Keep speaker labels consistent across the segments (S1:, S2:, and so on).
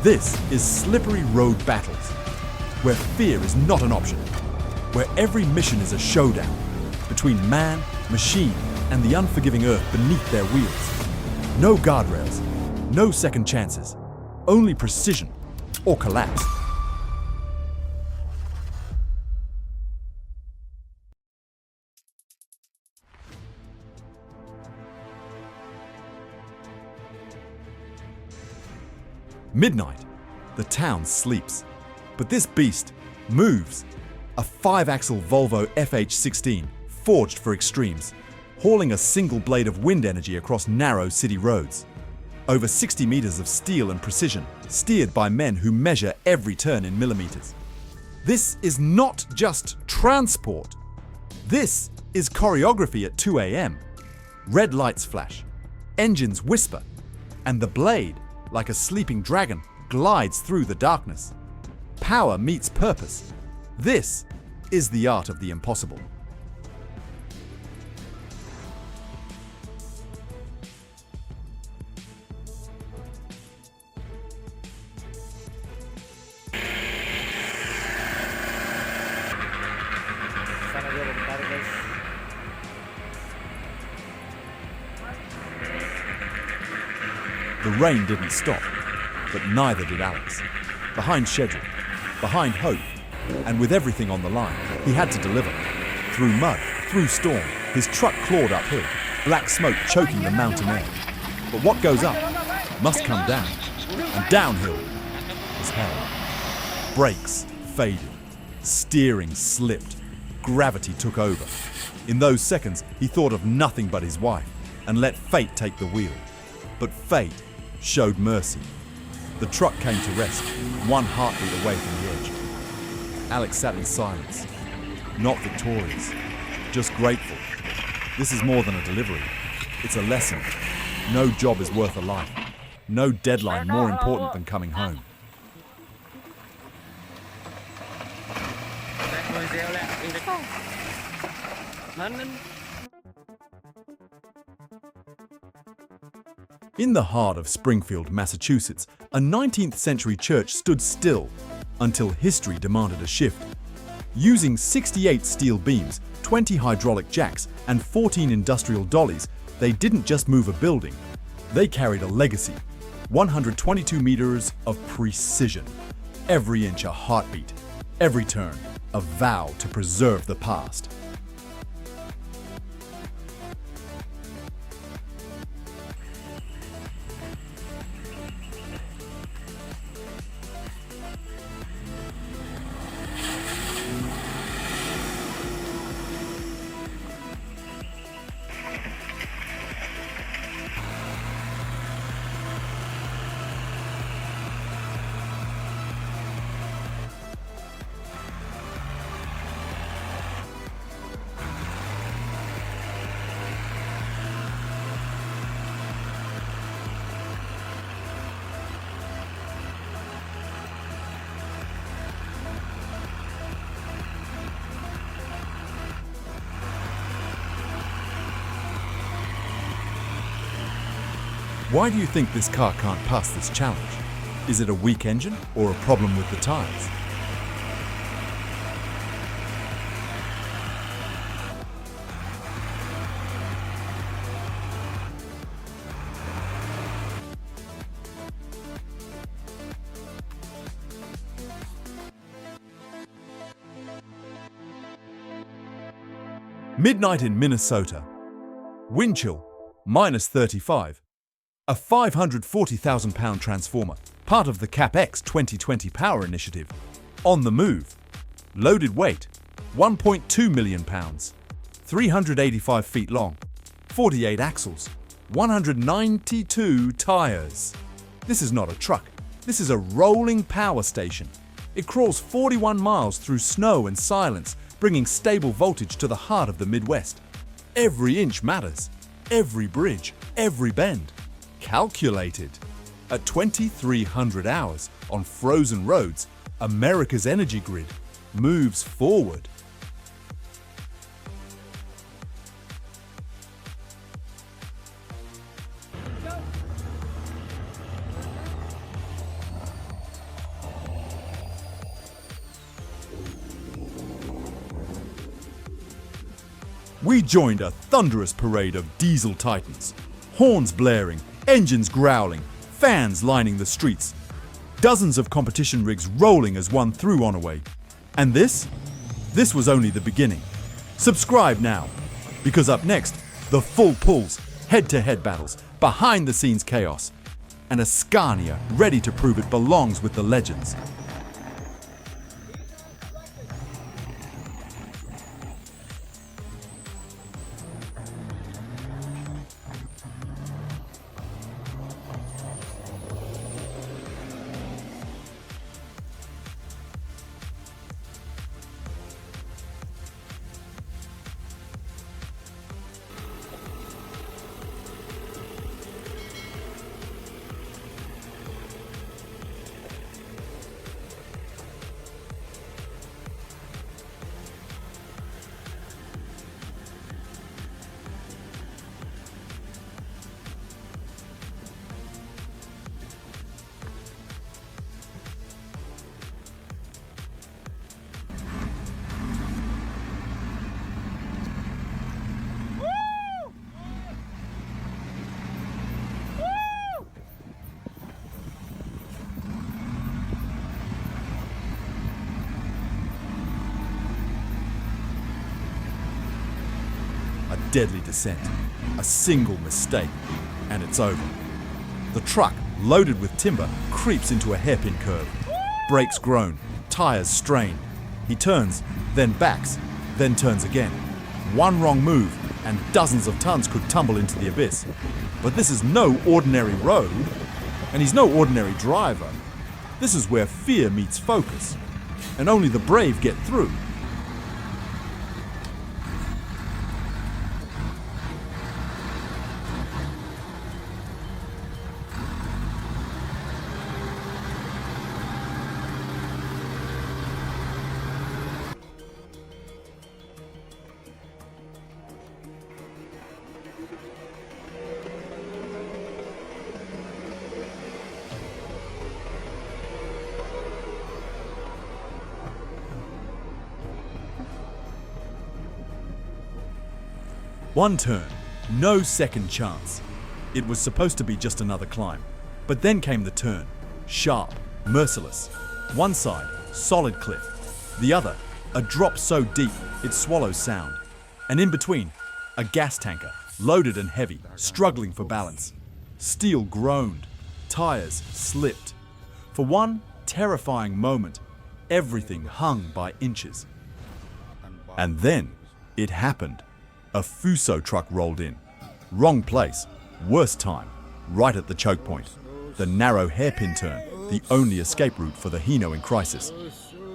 S1: This is Slippery Road Battles, where fear is not an option, where every mission is a showdown between man, machine, and the unforgiving earth beneath their wheels. No guardrails, no second chances, only precision or collapse. Midnight, the town sleeps, but this beast moves. A 5-axle Volvo FH16, forged for extremes, hauling a single blade of wind energy across narrow city roads. Over 60 meters of steel and precision, steered by men who measure every turn in millimeters. This is not just transport. This is choreography at 2 a.m. Red lights flash, engines whisper, and the blade, like a sleeping dragon, glides through the darkness. Power meets purpose. This is the art of the impossible. The rain didn't stop, but neither did Alex. Behind schedule, behind hope, and with everything on the line, he had to deliver. Through mud, through storm, his truck clawed uphill, black smoke choking the mountain air. But what goes up must come down, and downhill is hell. Brakes faded, steering slipped, gravity took over. In those seconds, he thought of nothing but his wife and let fate take the wheel. But fate showed mercy. The truck came to rest, one heartbeat away from the edge. Alex sat in silence, not victorious, just grateful. This is more than a delivery. It's a lesson. No job is worth a life. No deadline more important than coming home. In the heart of Springfield, Massachusetts, a 19th century church stood still until history demanded a shift. Using 68 steel beams, 20 hydraulic jacks, and 14 industrial dollies, they didn't just move a building. They carried a legacy. 122 meters of precision. Every inch a heartbeat. Every turn a vow to preserve the past. Why do you think this car can't pass this challenge? Is it a weak engine or a problem with the tires? Midnight in Minnesota. Wind chill, -35. A 540,000-pound transformer, part of the CapEx 2020 Power Initiative. On the move. Loaded weight, 1.2 million pounds. 385 feet long. 48 axles. 192 tires. This is not a truck. This is a rolling power station. It crawls 41 miles through snow and silence, bringing stable voltage to the heart of the Midwest. Every inch matters. Every bridge, every bend. Calculated. At 2,300 hours on frozen roads, America's energy grid moves forward. we joined a thunderous parade of diesel titans. Horns blaring, engines growling, fans lining the streets. Dozens of competition rigs rolling as one threw on away. And this? This was only the beginning. Subscribe now, because up next, the full pulls, head-to-head battles, behind-the-scenes chaos, and a Scania ready to prove it belongs with the legends. A deadly descent, a single mistake, and it's over. The truck, loaded with timber, creeps into a hairpin curve. Brakes groan, tires strain. He turns, then backs, then turns again. One wrong move, and dozens of tons could tumble into the abyss. But this is no ordinary road, and he's no ordinary driver. This is where fear meets focus, and only the brave get through. One turn, no second chance. It was supposed to be just another climb. But then came the turn, sharp, merciless. One side, solid cliff. The other, a drop so deep it swallows sound. And in between, a gas tanker, loaded and heavy, struggling for balance. Steel groaned, tires slipped. For one terrifying moment, everything hung by inches. And then it happened. A Fuso truck rolled in. Wrong place, worst time, right at the choke point. The narrow hairpin turn, the only escape route for the Hino in crisis.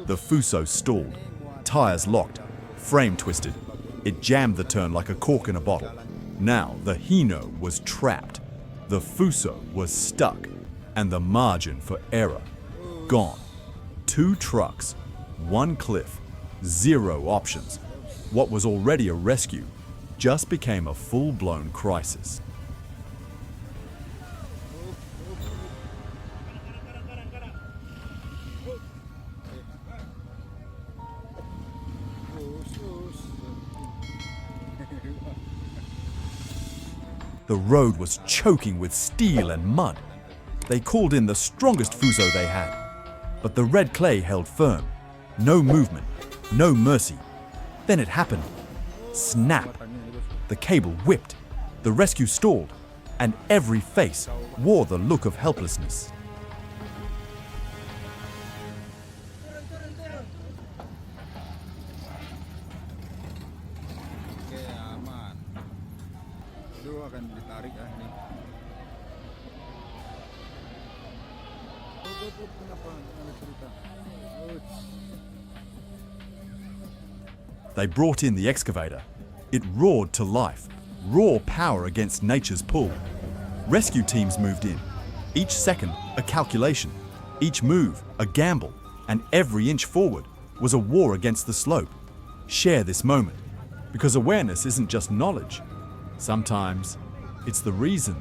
S1: The Fuso stalled, tires locked, frame twisted. It jammed the turn like a cork in a bottle. Now the Hino was trapped. The Fuso was stuck, and the margin for error gone. 2 trucks, 1 cliff, 0 options. What was already a rescue just became a full-blown crisis. The road was choking with steel and mud. They called in the strongest Fuso they had, but the red clay held firm. No movement, no mercy. Then it happened. Snap! The cable whipped, the rescue stalled, and every face wore the look of helplessness. They brought in the excavator. It roared to life, raw power against nature's pull. Rescue teams moved in. Each second, a calculation. Each move, a gamble. And every inch forward was a war against the slope. Share this moment, because awareness isn't just knowledge. Sometimes it's the reason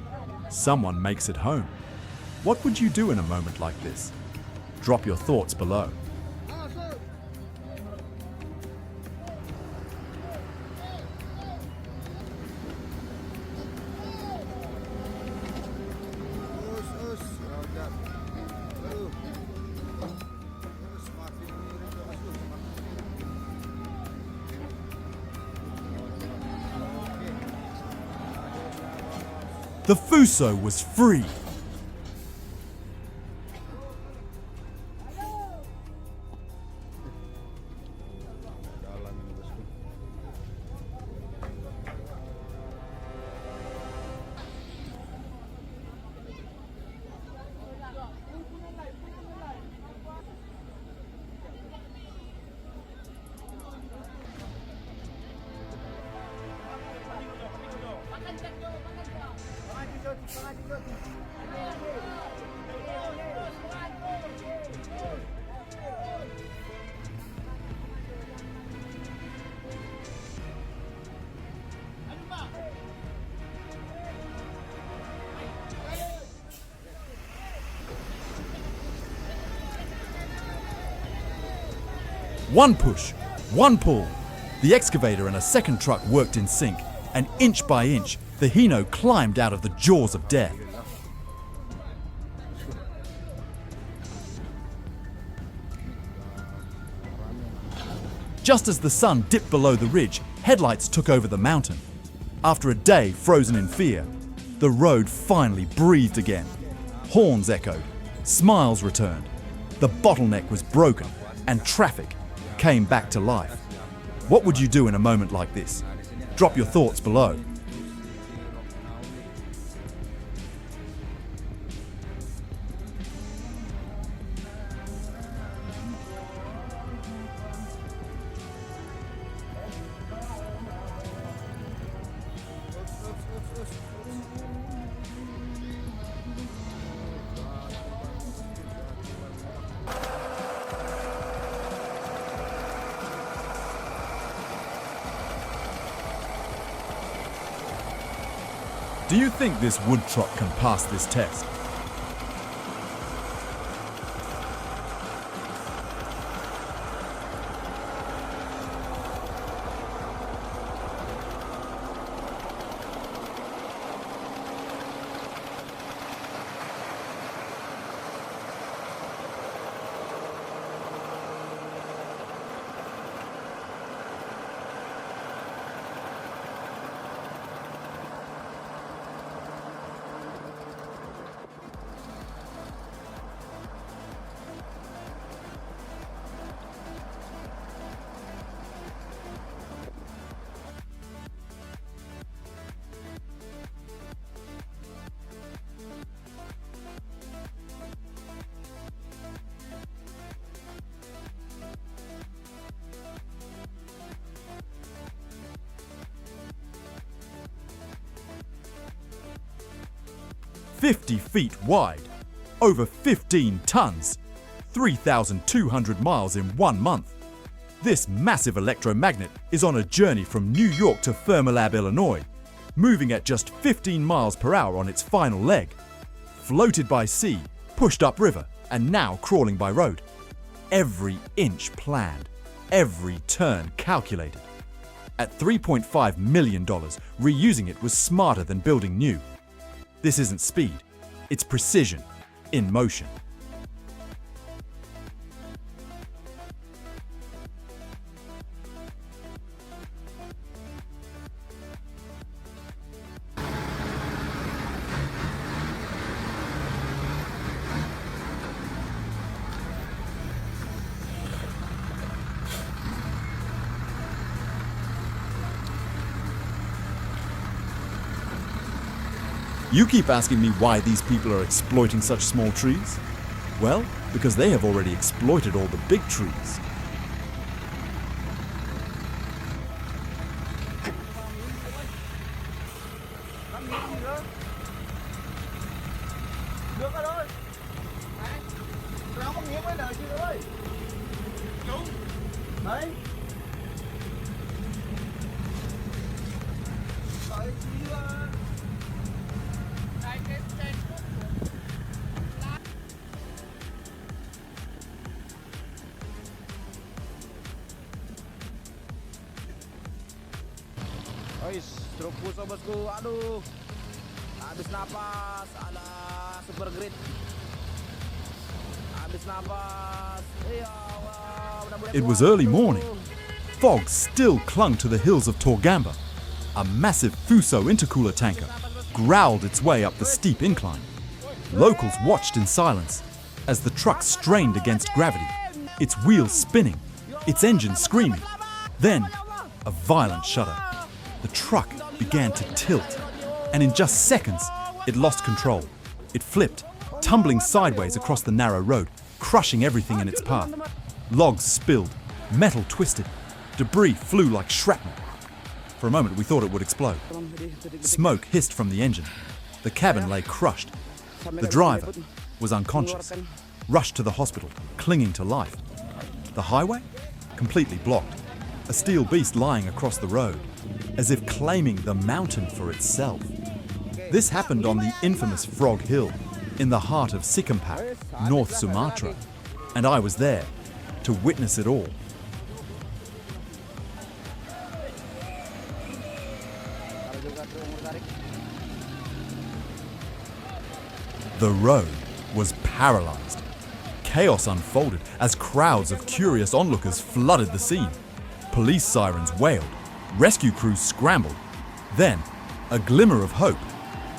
S1: someone makes it home. What would you do in a moment like this? Drop your thoughts below. The Fuso was free. One push, one pull. The excavator and a second truck worked in sync, and inch by inch, the Hino climbed out of the jaws of death. Just as the sun dipped below the ridge, headlights took over the mountain. After a day frozen in fear, the road finally breathed again. Horns echoed, smiles returned. The bottleneck was broken, and traffic came back to life. What would you do in a moment like this? Drop your thoughts below. Do you think this wood truck can pass this test? "50 feet wide, over 15 tons, 3,200 miles in 1 month. This massive electromagnet is on a journey from New York to Fermilab, Illinois, moving at just 15 miles per hour on its final leg. Floated by sea, pushed upriver, and now crawling by road. Every inch planned, every turn calculated. At $3.5 million, reusing it was smarter than building new. This isn't speed, it's precision in motion." You keep asking me why these people are exploiting such small trees? Well, because they have already exploited all the big trees.
S2: Terupus bosku, aduh, habis napas, alah, super great, habis napas,
S1: It was early morning. Fog still clung to the hills of Torgamba. A massive Fuso intercooler tanker, growled its way up the steep incline. Locals watched in silence as the truck strained against gravity, its wheels spinning, its engine screaming. Then, a violent shudder. The truck began to tilt, and in just seconds, it lost control. It flipped, tumbling sideways across the narrow road, crushing everything in its path. Logs spilled, metal twisted, debris flew like shrapnel. For a moment, we thought it would explode. Smoke hissed from the engine. The cabin lay crushed. The driver was unconscious, rushed to the hospital, clinging to life. The highway? Completely blocked. A steel beast lying across the road, as if claiming the mountain for itself. This happened on the infamous Frog Hill, in the heart of Sikampak, North Sumatra, and I was there to witness it all. The road was paralyzed. Chaos unfolded as crowds of curious onlookers flooded the scene. Police sirens wailed, rescue crews scrambled. Then, a glimmer of hope.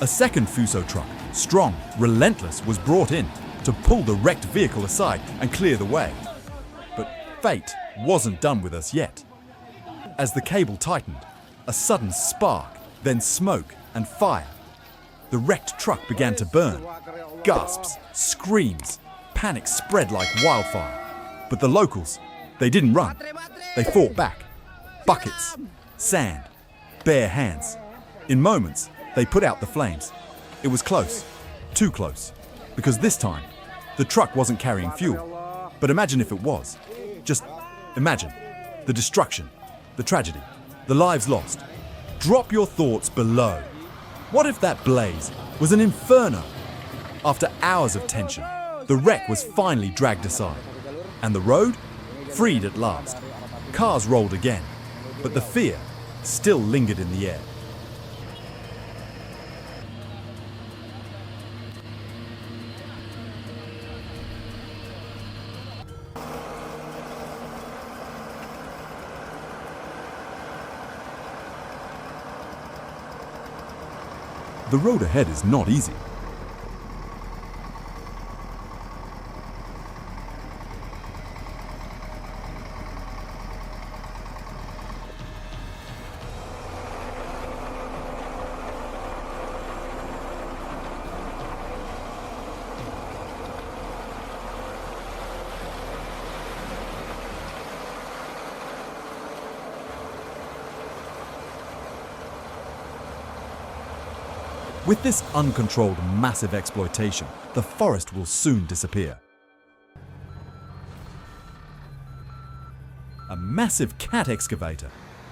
S1: A second Fuso truck, strong, relentless, was brought in to pull the wrecked vehicle aside and clear the way. But fate wasn't done with us yet. As the cable tightened, a sudden spark, then smoke and fire. The wrecked truck began to burn. Gasps, screams, panic spread like wildfire. But the locals, they didn't run. They fought back. Buckets, sand, bare hands. In moments, they put out the flames. It was close, too close, because this time, the truck wasn't carrying fuel. But imagine if it was. Just imagine the destruction, the tragedy, the lives lost. Drop your thoughts below. What if that blaze was an inferno? After hours of tension, the wreck was finally dragged aside, and the road freed at last. Cars rolled again, but the fear still lingered in the air. The road ahead is not easy. With this uncontrolled massive exploitation, the forest will soon disappear. A massive cat excavator,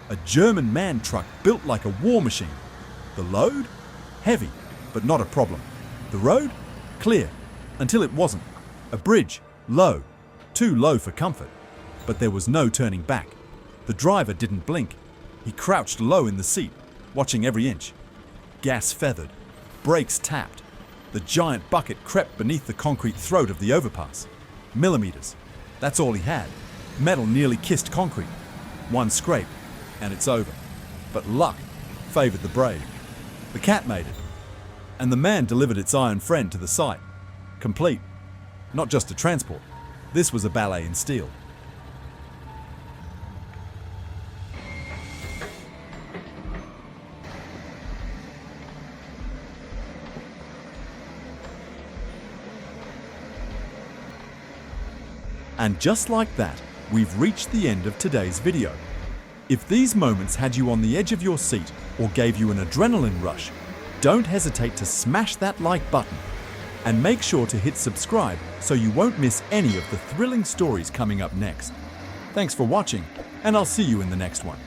S1: a German man truck built like a war machine. The load? Heavy, but not a problem. The road? Clear, until it wasn't. A bridge? Low, too low for comfort. But there was no turning back. The driver didn't blink. He crouched low in the seat, watching every inch. Gas feathered. Brakes tapped. The giant bucket crept beneath the concrete throat of the overpass. Millimeters. That's all he had. Metal nearly kissed concrete. One scrape, and it's over. But luck favored the brave. The cat made it. And the man delivered its iron friend to the site. Complete. Not just a transport. This was a ballet in steel. And just like that, we've reached the end of today's video. If these moments had you on the edge of your seat or gave you an adrenaline rush, don't hesitate to smash that like button and make sure to hit subscribe so you won't miss any of the thrilling stories coming up next. Thanks for watching, and I'll see you in the next one.